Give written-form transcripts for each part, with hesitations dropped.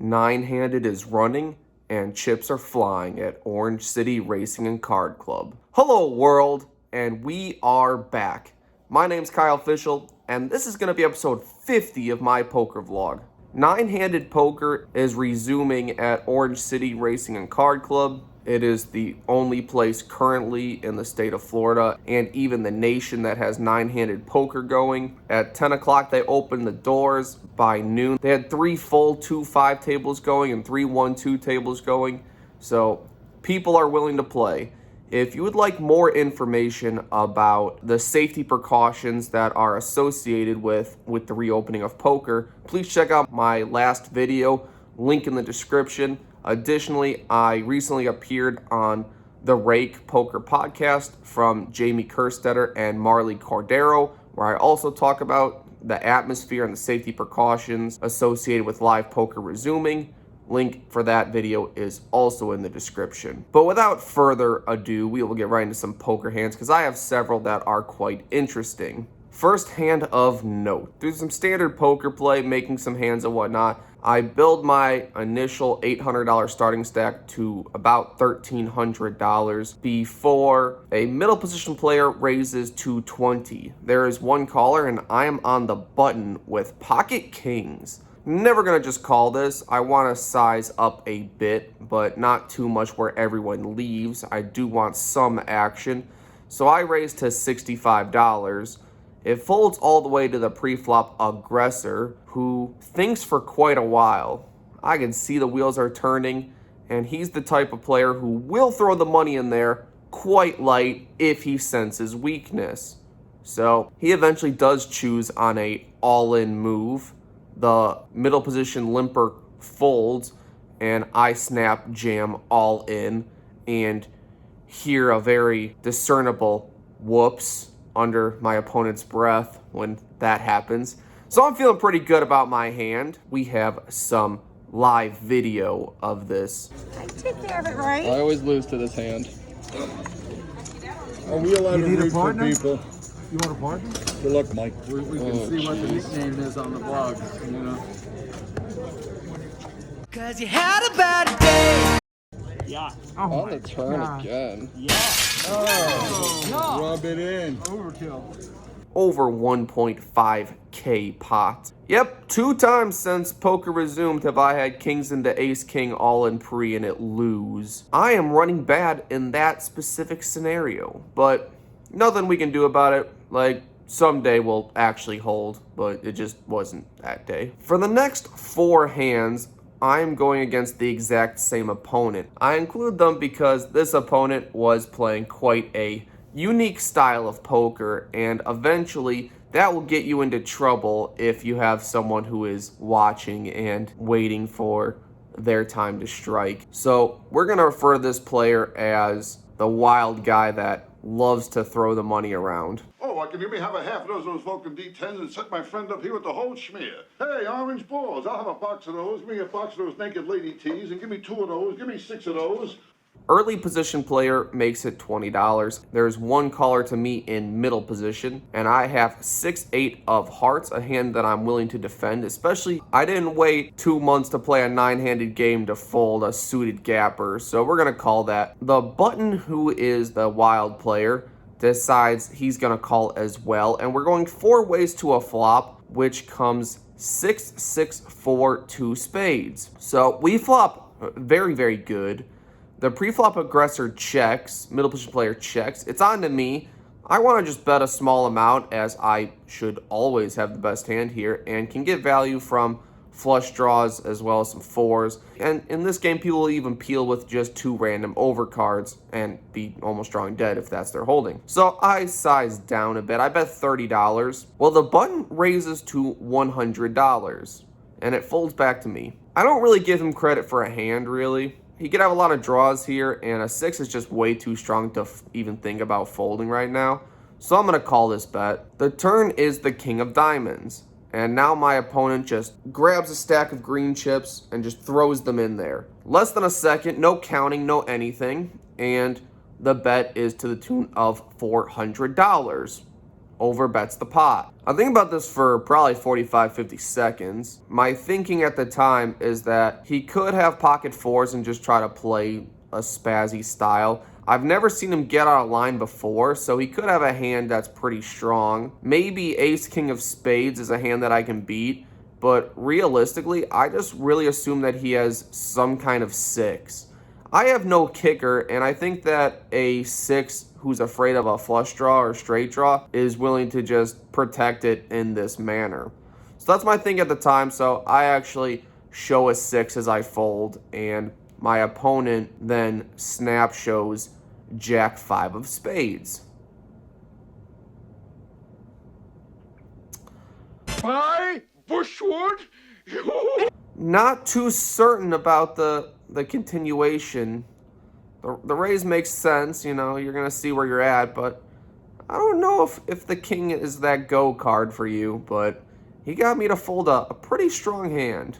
Nine-handed is running and chips are flying at Orange City Racing and Card Club. Hello world, and we are back. My name's Kyle Fischl, and this is going to be episode 50 of my poker vlog. Nine-handed poker is resuming at Orange City Racing and Card Club. It is the only place currently in the state of Florida and even the nation that has nine-handed poker going. At 10 o'clock, they opened the doors. By noon, they had 3 full 2-5 tables going and 3 1-2 tables going. So people are willing to play. If you would like more information about the safety precautions that are associated with the reopening of poker, please check out my last video, link in the description. Additionally, I recently appeared on the Rake poker podcast from Jamie Kerstetter and Marley Cordero, where I also talk about the atmosphere and the safety precautions associated with live poker resuming. Link for that video is also in the description. But without further ado, we will get right into some poker hands because I have several that are quite interesting. First hand of note. Through some standard poker play, making some hands and whatnot, I build my initial $800 starting stack to about $1,300 before a middle position player raises to $20. There is one caller and I am on the button with pocket kings. Never gonna just call this. I want to size up a bit, but not too much where everyone leaves. I do want some action. So I raise to $65. It folds all the way to the pre-flop aggressor, who thinks for quite a while. I can see the wheels are turning, and he's the type of player who will throw the money in there quite light if he senses weakness. So he eventually does choose on a all-in move. The middle position limper folds, and I snap jam all in, and hear a very discernible whoops under my opponent's breath when that happens. So I'm feeling pretty good about my hand. We have some live video of this. I take care of it, right? I always lose to this hand. Are we allowed to root for people? You want a partner? Good luck, Mike. We can see what the nickname is on the blog, you know. Cause you had a bad day. Yeah. Oh on the turn again. Yeah. Oh, rub it in. Overkill. Over 1.5k pot. Yep, 2 times since poker resumed have I had kings into ace king all in pre and it lose. I am running bad in that specific scenario, but nothing we can do about it. Like, someday we'll actually hold, but it just wasn't that day. For the next 4 hands, I'm going against the exact same opponent. I include them because this opponent was playing quite a unique style of poker, and eventually that will get you into trouble if you have someone who is watching and waiting for their time to strike. So we're going to refer to this player as the wild guy that loves to throw the money around. Oh, I can give me have a half of those Vulcan D10s and set my friend up here with the whole schmear. Hey, orange balls, I'll have a box of those. Give me a box of those naked lady tees and give me 2 of those. Give me 6 of those. Early position player makes it $20. There's one caller to me in middle position, and I have 6-8 of hearts, a hand that I'm willing to defend, especially I didn't wait 2 months to play a 9-handed game to fold a suited gapper, so we're gonna call that. The button, who is the wild player, decides he's gonna call as well, and we're going 4 ways to a flop, which comes 6, 6, 4, 2 spades. So we flop very, very good. The pre-flop aggressor checks, middle position player checks. It's on to me. I want to just bet a small amount, as I should always have the best hand here and can get value from flush draws as well as some 4s. And in this game, people will even peel with just 2 random overcards and be almost drawing dead if that's their holding. So I size down a bit. I bet $30. Well, the button raises to $100 and it folds back to me. I don't really give him credit for a hand, really. He could have a lot of draws here, and a 6 is just way too strong to even think about folding right now. So I'm going to call this bet. The turn is the king of diamonds. And now my opponent just grabs a stack of green chips and just throws them in there. Less than a second, no counting, no anything. And the bet is to the tune of $400. overbets the pot. I think about this for probably 45-50 seconds. My thinking at the time is that he could have pocket fours and just try to play a spazzy style. I've never seen him get out of line before, so he could have a hand that's pretty strong. Maybe ace king of spades is a hand that I can beat, but realistically, I just really assume that he has some kind of six. I have no kicker, and I think that a six who's afraid of a flush draw or straight draw is willing to just protect it in this manner. So that's my thing at the time, so I actually show a six as I fold, and my opponent then snap shows Jack 5 of spades. Hi, Bushwood. Not too certain about the continuation. The raise makes sense, you know, you're going to see where you're at, but I don't know if the king is that go card for you, but he got me to fold a pretty strong hand.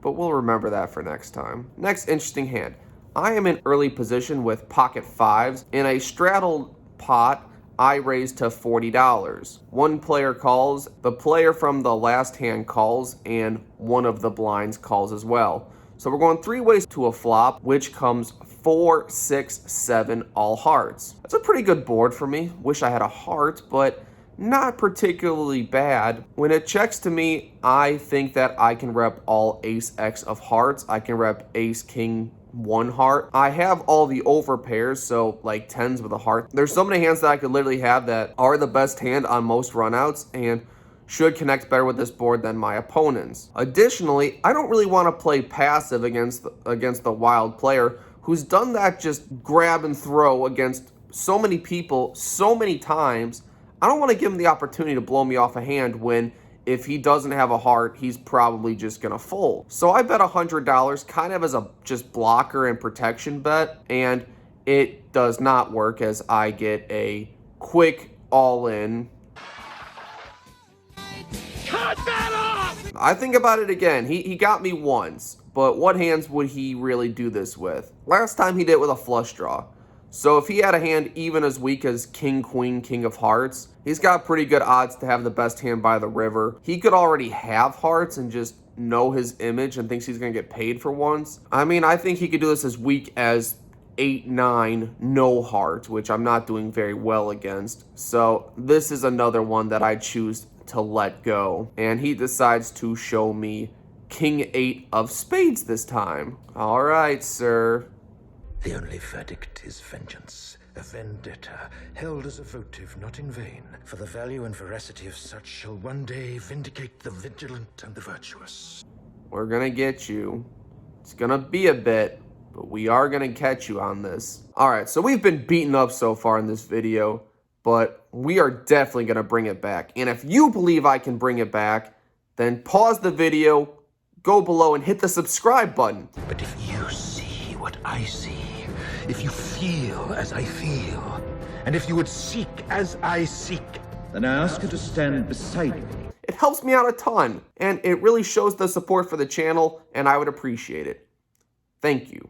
But we'll remember that for next time. Next interesting hand. I am in early position with pocket fives. In a straddled pot, I raise to $40. One player calls, the player from the last hand calls, and one of the blinds calls as well. So we're going three ways to a flop, which comes 4, 6, 7, all hearts. That's a pretty good board for me. Wish I had a heart, but not particularly bad. When it checks to me, I think that I can rep all ace X of hearts. I can rep ace king 1 heart. I have all the over pairs, so like 10s with a heart. There's so many hands that I could literally have that are the best hand on most runouts and should connect better with this board than my opponents. Additionally, I don't really want to play passive against the wild player who's done that just grab and throw against so many people so many times. I don't want to give him the opportunity to blow me off a hand when, if he doesn't have a heart, he's probably just going to fold. So I bet $100 kind of as a just blocker and protection bet, and it does not work as I get a quick all-in. Cut that off! I think about it again. He got me once, but what hands would he really do this with? Last time he did it with a flush draw. So if he had a hand even as weak as king, queen, king of hearts, he's got pretty good odds to have the best hand by the river. He could already have hearts and just know his image and thinks he's going to get paid for once. I mean, I think he could do this as weak as 8, 9, no heart, which I'm not doing very well against. So this is another one that I choose to let go. And he decides to show me king 8 of spades this time. All right, sir. The only verdict is vengeance, a vendetta, held as a votive not in vain, for the value and veracity of such shall one day vindicate the vigilant and the virtuous. We're gonna get you. It's gonna be a bit, but we are gonna catch you on this. Alright, so we've been beaten up so far in this video, but we are definitely gonna bring it back. And if you believe I can bring it back, then pause the video, go below and hit the subscribe button. But if you see what I see, if you feel as I feel, and if you would seek as I seek, then I ask you to stand beside me. It helps me out a ton, and it really shows the support for the channel, and I would appreciate it. Thank you.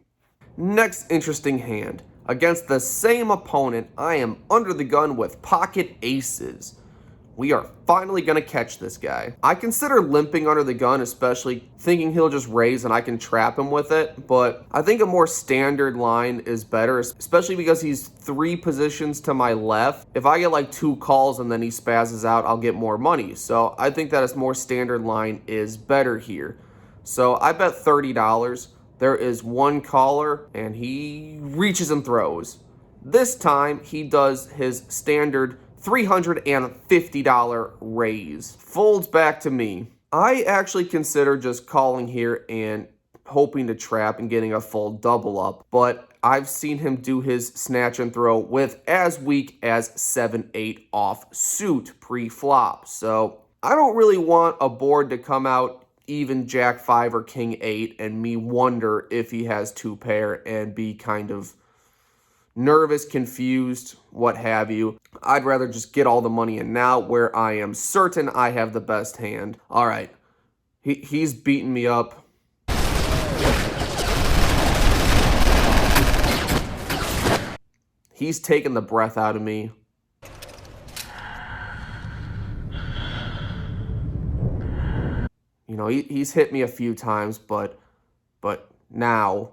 Next interesting hand. Against the same opponent, I am under the gun with pocket aces. We are finally going to catch this guy. I consider limping under the gun, especially thinking he'll just raise and I can trap him with it. But I think a more standard line is better, especially because he's 3 positions to my left. If I get like 2 calls and then he spazzes out, I'll get more money. So I think that a more standard line is better here. So I bet $30. There is 1 caller and he reaches and throws. This time he does his standard $350 raise. Folds back to me. I actually consider just calling here and hoping to trap and getting a full double up, but I've seen him do his snatch and throw with as weak as 7-8 off suit pre-flop. So I don't really want a board to come out even Jack 5 or King 8 and me wonder if he has 2 pair and be kind of nervous, confused, what have you. I'd rather just get all the money in now where I am certain I have the best hand. All right, he's beating me up. He's taking the breath out of me. You know, he's hit me a few times, but now.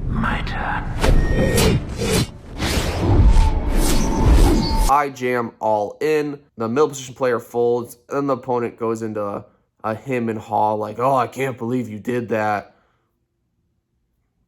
My turn. I jam all in. The middle position player folds, and then the opponent goes into a him and haw like, oh, I can't believe you did that.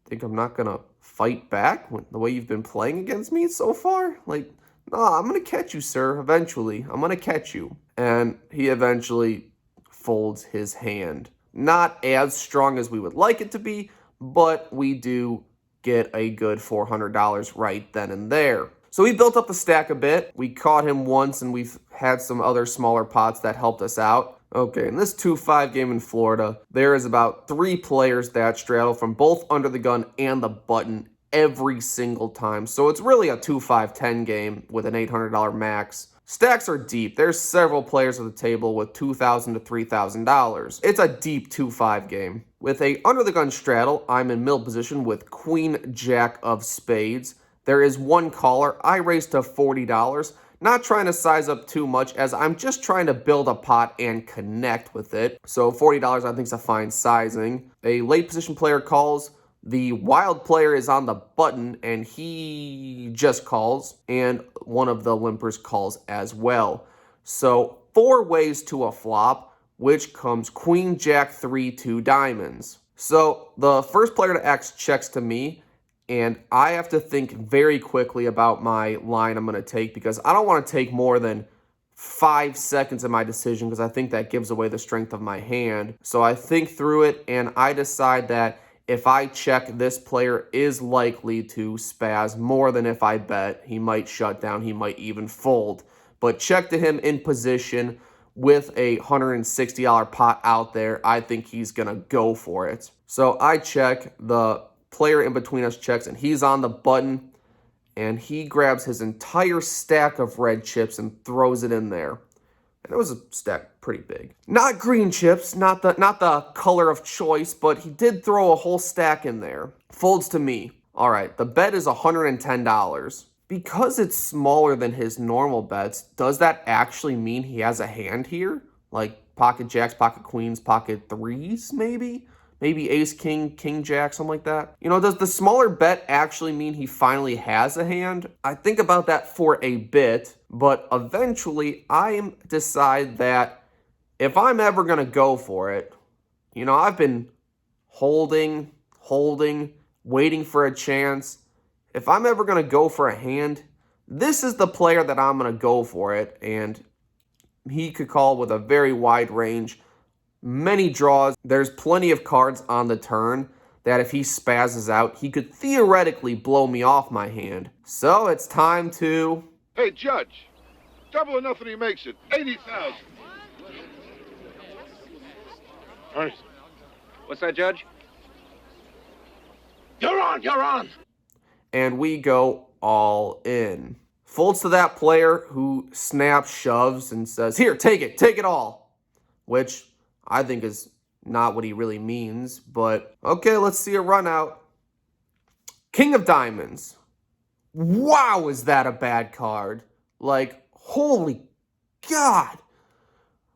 Think I'm not gonna fight back the way you've been playing against me so far? Like, nah, I'm gonna catch you, sir, eventually. I'm gonna catch you. And he eventually folds his hand. Not as strong as we would like it to be, but we do get a good $400 right then and there. So we built up the stack a bit. We caught him once, and we've had some other smaller pots that helped us out. Okay, in this 2-5 game in Florida, there is about 3 players that straddle from both under the gun and the button every single time. So it's really a 2-5-10 game with an $800 max. Stacks are deep. There's several players at the table with $2,000 to $3,000. It's a deep 2-5 game. With a under the gun straddle, I'm in middle position with Queen Jack of Spades. There is one caller. I raised to $40. Not trying to size up too much, as I'm just trying to build a pot and connect with it. So $40 I think is a fine sizing. A late position player calls. The wild player is on the button, and he just calls. And one of the limpers calls as well. So 4 ways to a flop, which comes Queen Jack 3 2 diamonds. So the first player to X checks to me, and I have to think very quickly about my line I'm going to take, because I don't want to take more than 5 seconds in my decision, because I think that gives away the strength of my hand. So I think through it, and I decide that if I check, this player is likely to spaz more than if I bet. He might shut down, he might even fold. But check to him in position with a $160 pot out there. I think he's going to go for it. So I check, the player in between us checks, and he's on the button, and he grabs his entire stack of red chips and throws it in there. And it was a stack pretty big. Not green chips, not the color of choice, but he did throw a whole stack in there. Folds to me. All right, the bet is $110. Because it's smaller than his normal bets, does that actually mean he has a hand here? Like pocket jacks, pocket queens, pocket threes, maybe? Maybe ace, king, king, jack, something like that. You know, does the smaller bet actually mean he finally has a hand? I think about that for a bit, but eventually I decide that if I'm ever going to go for it, you know, I've been holding, waiting for a chance. If I'm ever going to go for a hand, this is the player that I'm going to go for it, and he could call with a very wide range. Many draws. There's plenty of cards on the turn that if he spazzes out, he could theoretically blow me off my hand. So it's time to... Hey, Judge, double or nothing he makes it. 80,000. What's that, Judge? You're on! And we go all in. Folds to that player who snaps, shoves, and says, here, take it all. Which I think is not what he really means, but okay, let's see a run out. King of Diamonds. Wow, is that a bad card? Like, holy God.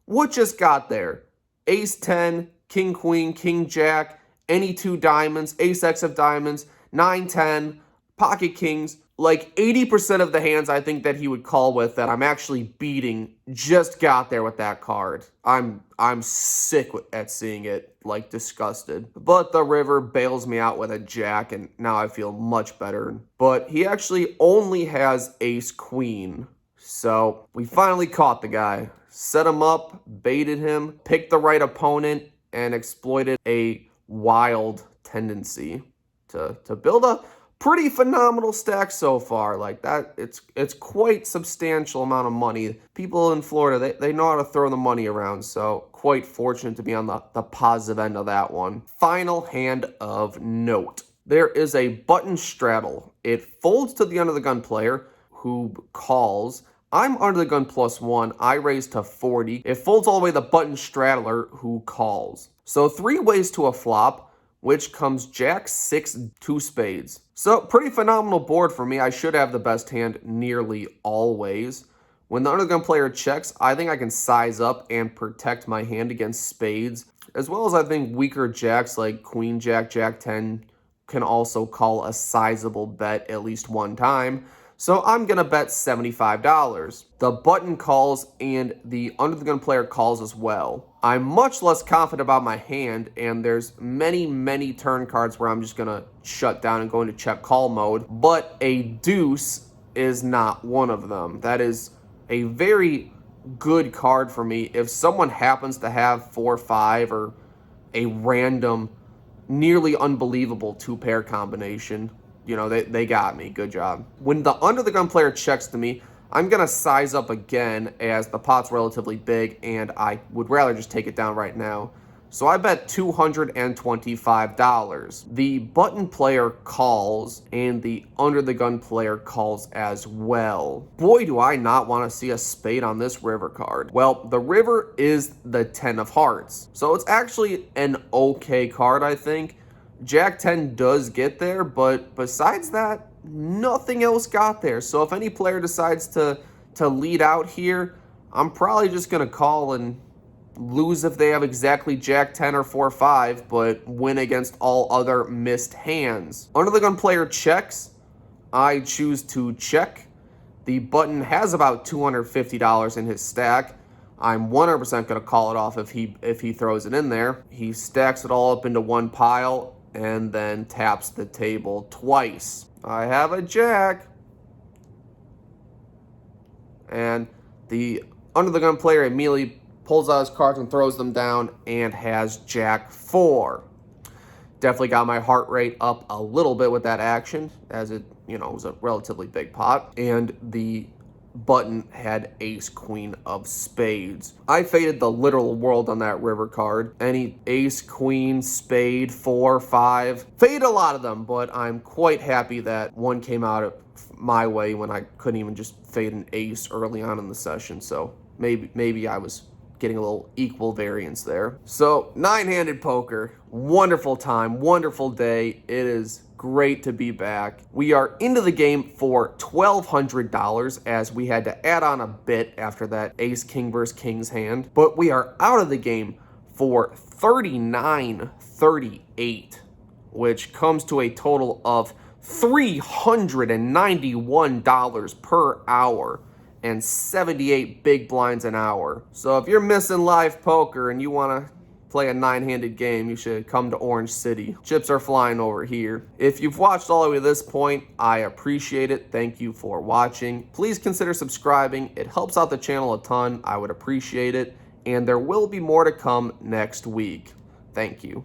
What just got there? Ace 10, King Queen, King Jack, any 2 diamonds, Ace X of diamonds, 9 10, pocket kings. Like 80% of the hands I think that he would call with that I'm actually beating just got there with that card. I'm sick at seeing it, like disgusted. But the river bails me out with a jack, and now I feel much better. But he actually only has ace queen. So we finally caught the guy. Set him up, baited him, picked the right opponent, and exploited a wild tendency to build a pretty phenomenal stack so far. Like that, it's quite substantial amount of money. People in Florida, they know how to throw the money around, so quite fortunate to be on the positive end of that one. Final hand of note. There is a button straddle. It folds to the under the gun player who calls. I'm under the gun +1. I raise to 40. It folds all the way to the button straddler who calls. So 3 ways to a flop, which comes jack 6 2 spades. So pretty phenomenal board for me. I should have the best hand nearly always. When the under the gun player checks, I think I can size up and protect my hand against spades, as well as I think weaker jacks like queen jack, jack 10 can also call a sizable bet at least one time. So I'm going to bet $75. The button calls and the under the gun player calls as well. I'm much less confident about my hand, and there's many turn cards where I'm just going to shut down and go into check call mode, but a deuce is not one of them. That is a very good card for me. If someone happens to have 4-5 or a random, nearly unbelievable two-pair combination, you know, they got me. Good job. When the under the gun player checks to me, I'm going to size up again as the pot's relatively big and I would rather just take it down right now. So I bet $225. The button player calls and the under the gun player calls as well. Boy, do I not want to see a spade on this river card. Well, the river is the 10 of hearts. So it's actually an okay card, I think. Jack 10 does get there, but besides that, nothing else got there. So if any player decides to lead out here, I'm probably just going to call and lose if they have exactly Jack 10 or 4-5, but win against all other missed hands. Under the gun player checks. I choose to check. The button has about $250 in his stack. I'm 100% going to call it off if he throws it in there. He stacks it all up into one pile and then taps the table twice. I have a jack. And the under the gun player immediately pulls out his cards and throws them down and has Jack 4. Definitely got my heart rate up a little bit with that action, as it, you know, was a relatively big pot. And the button had ace queen of spades. I faded the literal world on that river card. Any ace, queen, spade, 4, 5. Faded a lot of them, but I'm quite happy that one came out my way when I couldn't even just fade an ace early on in the session. So maybe I was getting a little equal variance there. So 9-handed poker, wonderful time, wonderful day. It is great to be back. We are into the game for $1,200 as we had to add on a bit after that ace king versus king's hand, but we are out of the game for $39.38, which comes to a total of $391 per hour and 78 big blinds an hour. So if you're missing live poker and you want to play a 9-handed game, you should come to Orange City. Chips are flying over here. If you've watched all the way to this point, I appreciate it. Thank you for watching. Please consider subscribing. It helps out the channel a ton. I would appreciate it. And there will be more to come next week. Thank you.